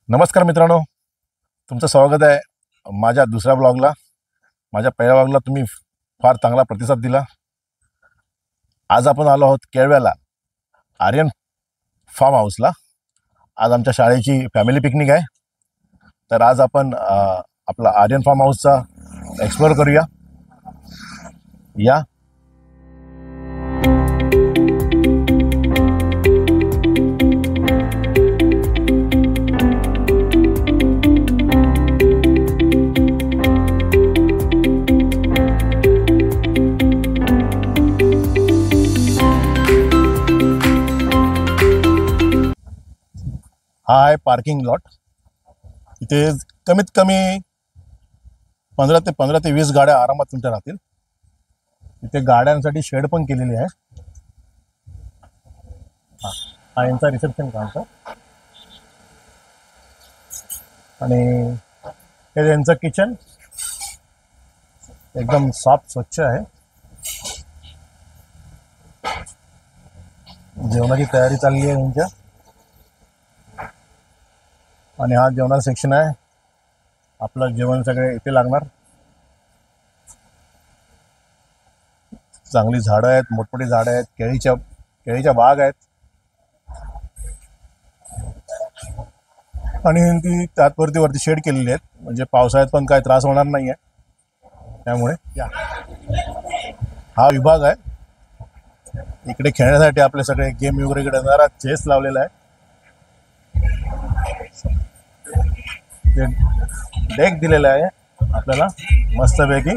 नमस्कार मित्रांनो, तुमचं स्वागत आहे माझ्या दुसऱ्या ब्लॉगला. माझ्या पहिल्या ब्लॉगला तुम्ही फार चांगला प्रतिसाद दिला. आज आपण आलो आहोत केळव्याला आर्यन फार्म हाऊसला. आज आमच्या शाळेची फॅमिली पिकनिक आहे. तर आज आपण आपला आर्यन फार्म हाऊसचा एक्सप्लोअर करूया. या हा आहे पार्किंग लॉट. इथे कमीत कमी 15 ते 20 गाड्या आरामात तुमच्या राहतील. इथे गाड्यांसाठी शेड पण केलेली आहे. हा यांचा रिसेप्शन काउंटर आणि हे यांचं किचन एकदम साफ स्वच्छ आहे. जेवणाची तयारी चालली आहे यांच्या. आणि हा जेवणाचा सेक्शन आहे. आपलं जेवण सगळे इथे लागणार. चांगली झाडं आहेत, मोठमोठी झाडं आहेत, केळीच्या बाग आहेत. आणि ती वरती शेड केलेली आहेत, म्हणजे पावसाळ्यात पण काही त्रास होणार नाही आहे. त्यामुळे हा विभाग आहे. इकडे खेळण्यासाठी आपले सगळे गेम वगैरे इकडे जरा चेस लावलेला आहे. डेक दिलेला आहे आपल्याला मस्तपैकी.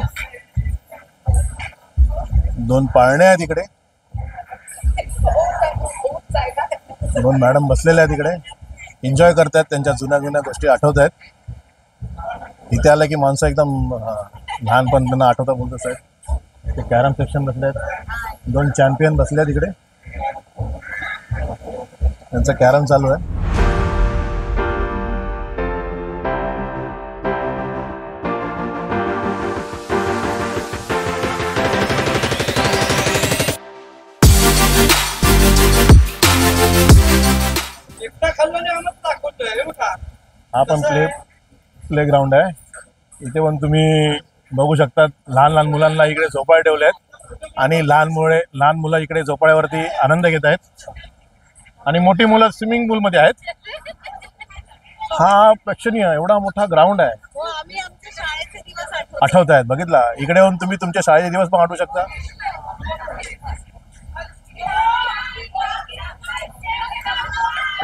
2 पाळणे आहेत इकडे. 2 मॅडम बसलेल्या आहेत इकडे, एन्जॉय करतात. त्यांच्या जुन्या गोष्टी आठवत आहेत. इथे आलं की माणसं एकदम लहानपण त्यांना आठवता बोलतच आहेत. ते कॅरम सेक्शन बसले आहेत. 2 चॅम्पियन बसले आहेत इकडे. त्यांचं कॅरम चालू आहे. हा पण प्ले ग्राउंड आहे. इथे पण तुम्ही बघू शकता, लहान मुलांना इकडे झोपाळे ठेवले आहेत. आणि लहान मुलं इकडे झोपाळ्यावरती आनंद घेत आहेत. आणि मोठी मुलं स्विमिंग पूल मध्ये आहेत. हा प्रेक्षणीय एवढा मोठा ग्राउंड आहे. आठवत आहेत. बघितला, इकडे येऊन तुम्ही तुमच्या शाळेचे दिवस पण आठवू शकता.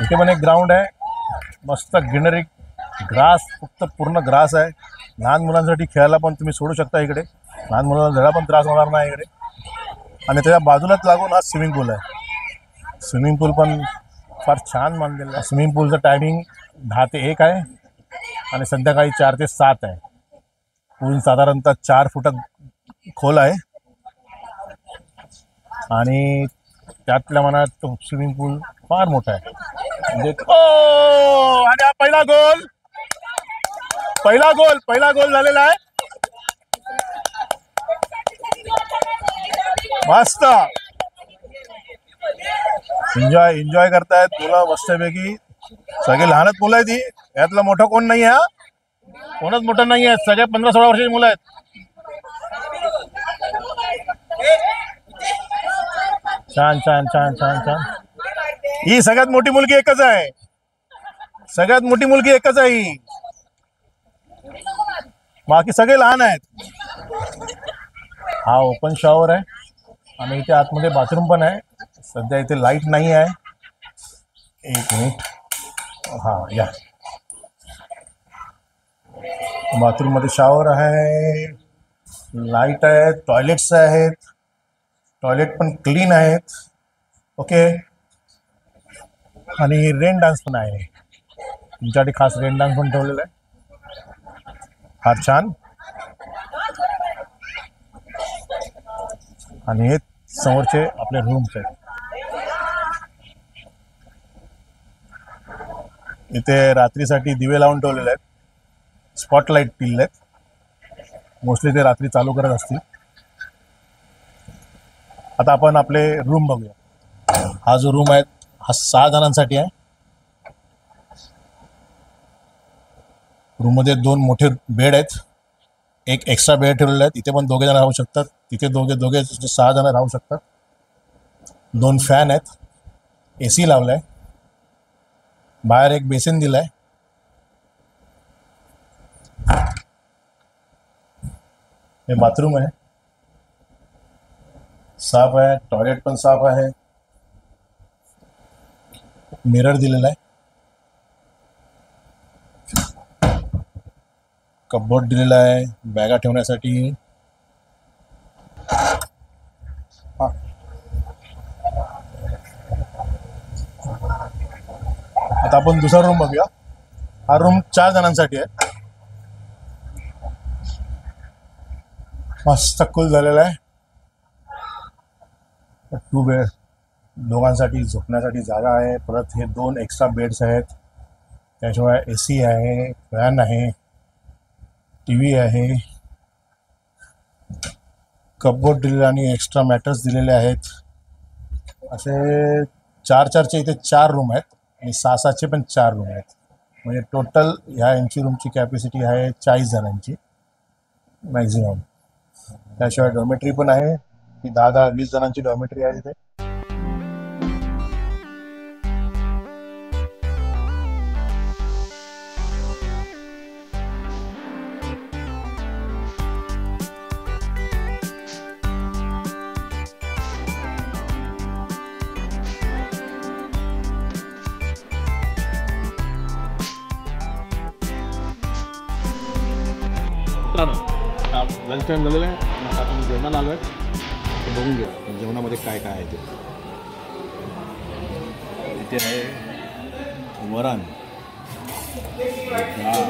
इथे पण एक ग्राउंड आहे, मस्त ग्रीनरी, ग्रास, फक्त पूर्ण ग्रास आहे. लहान मुलांसाठी खेळायला पण तुम्ही सोडू शकता इकडे. लहान मुलांना जरा पण त्रास होणार नाही इकडे. आणि त्याच्या बाजूलाच लागून हा स्विमिंग पूल आहे. स्विमिंग पूल पण फार छान बांधलेलं आहे. स्विमिंग पूलचं टायमिंग 10 ते 1 आहे आणि संध्याकाळी 4 ते 7 आहे. पूल साधारणतः 4 फूट खोल आहे. आणि त्यातल्या मनात तो स्विमिंग पूल फार मोठा आहे. म्हणजे आणि हा पहिला गोल झालेला आहे. मस्त एन्जॉय करतायत मुलं मस्तपैकी. सगळे लहानच मुलं आहेत. ही यातलं मोठं कोण नाही आहे. कोणच मोठं नाही आहे. सगळे 15-16 वर्षाची मुलं आहेत. छान छान छान छान छान. ही सगळ्यात मोठी मुलगी एकच आहे. ही. बाकी सगळे लहान आहेत. हा ओपन शॉवर आहे. आणि इथे आतमध्ये बाथरूम पण आहे. सध्या इथे लाईट नाही आहे. 1 मिनिट. हा या. बाथरूम मध्ये शॉवर आहे, लाईट आहे, टॉयलेट्स आहेत. टॉयलेट पण क्लीन आहेत. ओके. आणि रेन डान्स पण आहे. तुमच्यासाठी खास रेन डान्स पण ठेवलेला आहे. फार छान. आणि हे समोरचे आपले रूम्स आहेत. इथे रात्रीसाठी दिवे लावून ठेवलेले आहेत. स्पॉटलाईट दिलेले आहेत. मोस्टली ते रात्री चालू करत असतील. आता आपण आपले रूम बघूया. हा जो रूम आहे हा 6 जणांसाठी आहे. रूममध्ये 2 मोठे बेड आहेत, एक एक्स्ट्रा बेड ठेवलेला आहे, तिथे पण 2 जण राहू शकतात, तिथे दोघे 6 जण राहू शकतात. 2 फॅन आहेत, AC लावलाय, बाहेर एक बेसिन दिलाय. हे बाथरूम आहे, साफ आहे, टॉयलेट पण साफ आहे, मिरर दिलेला आहे, कपबोर्ड दिलेला आहे बॅगा ठेवण्यासाठी. आता आपण दुसरा रूम बघूया. हा रूम 4 जणांसाठी आहे, मस्त कूल झालेला आहे. 2 बेड, दोघांसाठी झोपण्यासाठी जागा आहे. परत हे 2 एक्स्ट्रा बेड्स आहेत, त्याशिवाय AC आहे, फॅन आहे, TV आहे, कपबोर्ड दिलेले आणि एक्स्ट्रा मॅटर्स दिलेले आहेत. असे 4-4चे इथे 4 रूम आहेत आणि 6-6चे पण 4 रूम आहेत. म्हणजे टोटल ह्या यांची रूमची कॅपॅसिटी आहे 40 जणांची मॅक्झिमम. त्याशिवाय डॉर्मेटरी पण आहे, ती 10-20 जणांची डॉर्मेटरी आहे तिथे. लंच टाईम झालेला आहे, आता आपण जेवणाला आलो आहे. बघून घ्या जेवणामध्ये काय काय आहे ते. इथे आहे वरण, डाळ,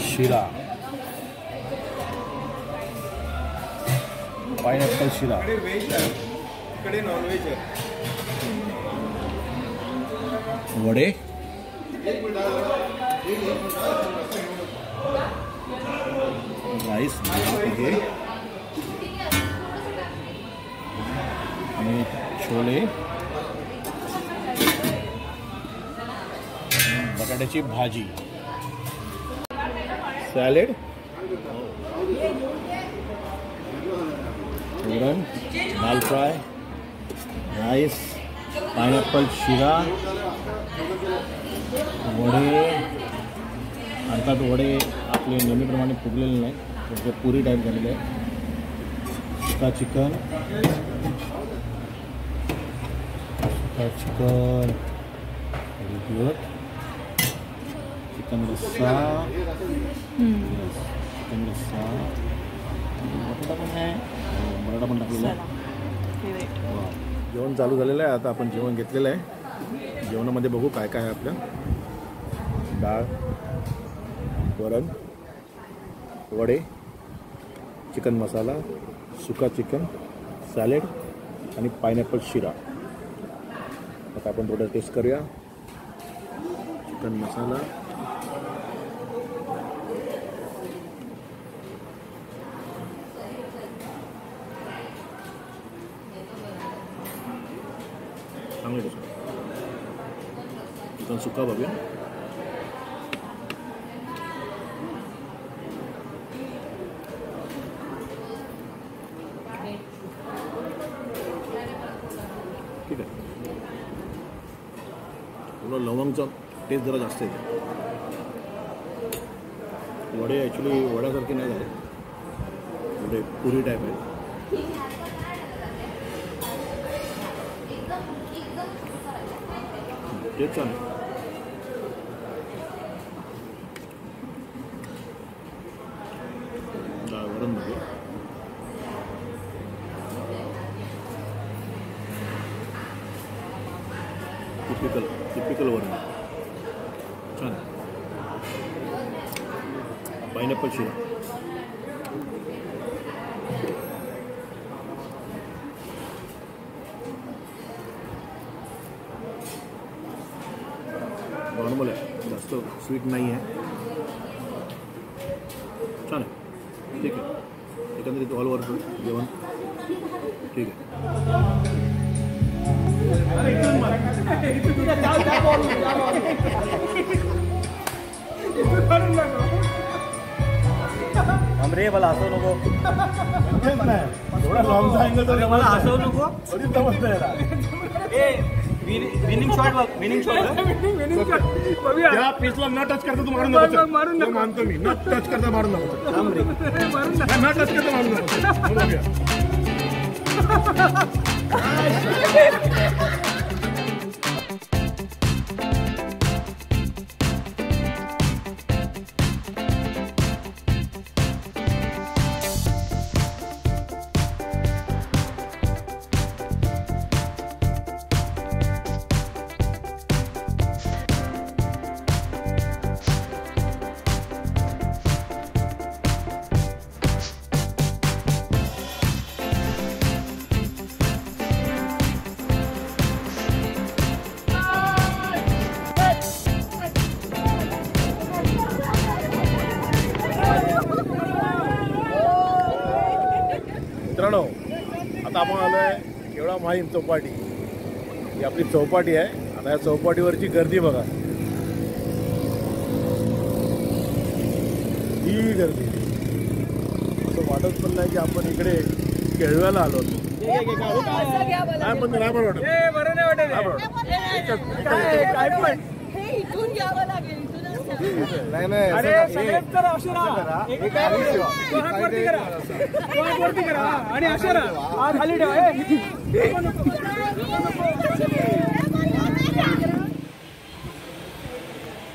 शिरा, पाइनएप्पल शिरा, इकडे नॉनव्हेज आहे, वडे, राईस आहे आणि छोले, बटाट्याची भाजी, सॅलेड, वरण, दाल फ्राय, राईस, पाइनएप्पल शिरा, वडे. अर्थात वडे आपले नेहमीप्रमाणे फुगलेले नाही, तर ते पुरी टाईप झालेले आहे. सुका चिकन, व्हेरी गुड. चिकन रस्सा, चिकन रस्सा, बटाटा पण आहे, बटाटा पण टाकलेला आहे. जेवण चालू झालेलं आहे, आता आपण जेवण घेतलेलं आहे. जेवणामध्ये बघू काय काय आहे आपलं. डाळ, वरण, वडे, चिकन मसाला, सुका चिकन, सॅलेड आणि पाइनएप्पल शिरा. आता आपण थोडं टेस्ट करूया. चिकन मसाला, चांगलं टेस्ट. चिकन सुका बघूया. ठीक आहे, थोडं लवंगचा टेस्ट जरा जास्त येते. वडे ॲक्च्युली वड्यासारखे नाही झाले, वडे पुरी टाईप आहे. तेच छान आहे. वरण बघूया. टिपिकल वरण छान. पाइनएप्पल शिरा, नॉर्मल आहे, जास्त स्वीट नाही आहे, छान आहे. ठीक आहे, एकंदरीत ऑलवर जेवण ठीक आहे. रे मला हसवू नको. थोडा लॉंगचा अँगल मला हसवू नको. विनिंग शॉट बघ. Winning shot. त्या पिचला न टच करता तू मारून नको. मानतो मी. न टच करता मारून नको. न टच करता मारून नको. मित्रांनो, आता आपण आलोय केवढा माहीम चौपाटी. ही आपली चौपाटी आहे. आता या चौपाटीवरची गर्दी बघा. ही गर्दी असं वाटत पण नाही की आपण इकडे केळव्याला आलो होतो. नाही पण नाही पण नाही नाही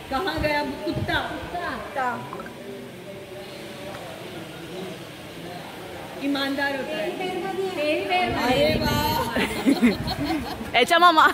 कहाँ गया कुत्ता? ईमानदार होता है. अरे वाह. याच्या मामा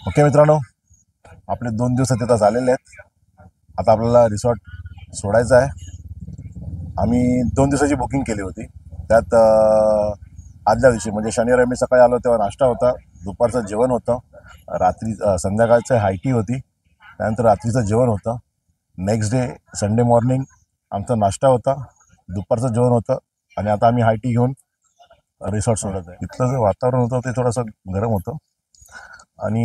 ओके मित्रांनो, आपले 2 दिवस तिथं झालेले आहेत. आता आपल्याला रिसॉर्ट सोडायचं आहे. आम्ही 2 दिवसाची बुकिंग केली होती. त्यात आदल्या दिवशी म्हणजे शनिवारी मी सकाळी आलो तेव्हा नाश्ता होता, दुपारचं जेवण होतं, रात्री संध्याकाळचं हायटी होती, त्यानंतर रात्रीचं जेवण होतं. नेक्स्ट डे संडे मॉर्निंग आमचा नाश्ता होता, दुपारचं जेवण होतं आणि आता आम्ही हायटी घेऊन रिसॉर्ट सोडत आहे. इथलं जे वातावरण होतं ते थोडंसं गरम होतं आणि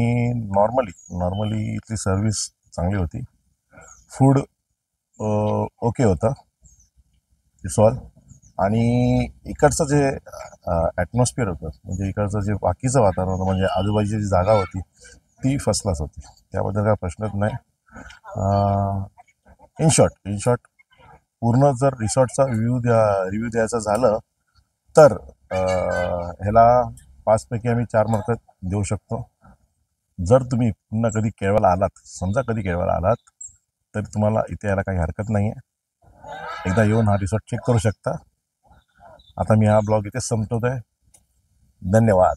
नॉर्मली इथली सर्विस चांगली होती. फूड ओके होतं. It's all. आणि इकडचं जे ॲटमॉस्फिअर होतं म्हणजे इकडचं जे बाकीचं वातावरण होतं म्हणजे आजूबाजूची जी जागा होती ती फर्स्ट क्लास होती. त्याबद्दल काय प्रश्नच नाही. इन शॉर्ट पूर्ण जर रिसॉर्टचा रिव्ह्यू द्यायचं झालं तर ह्याला 5 पैकी आम्ही 4 मार्क देऊ शकतो. जर तुम्ही पुन्हा कधी केळव्याला आलात, समजा कधी केळव्याला आलात, तर तुम्हाला इथे यायला काही हरकत नाही आहे. एकदा येऊन हा रिसॉर्ट चेक करू शकता. आता मी हा ब्लॉग इथे संपवतोय. धन्यवाद.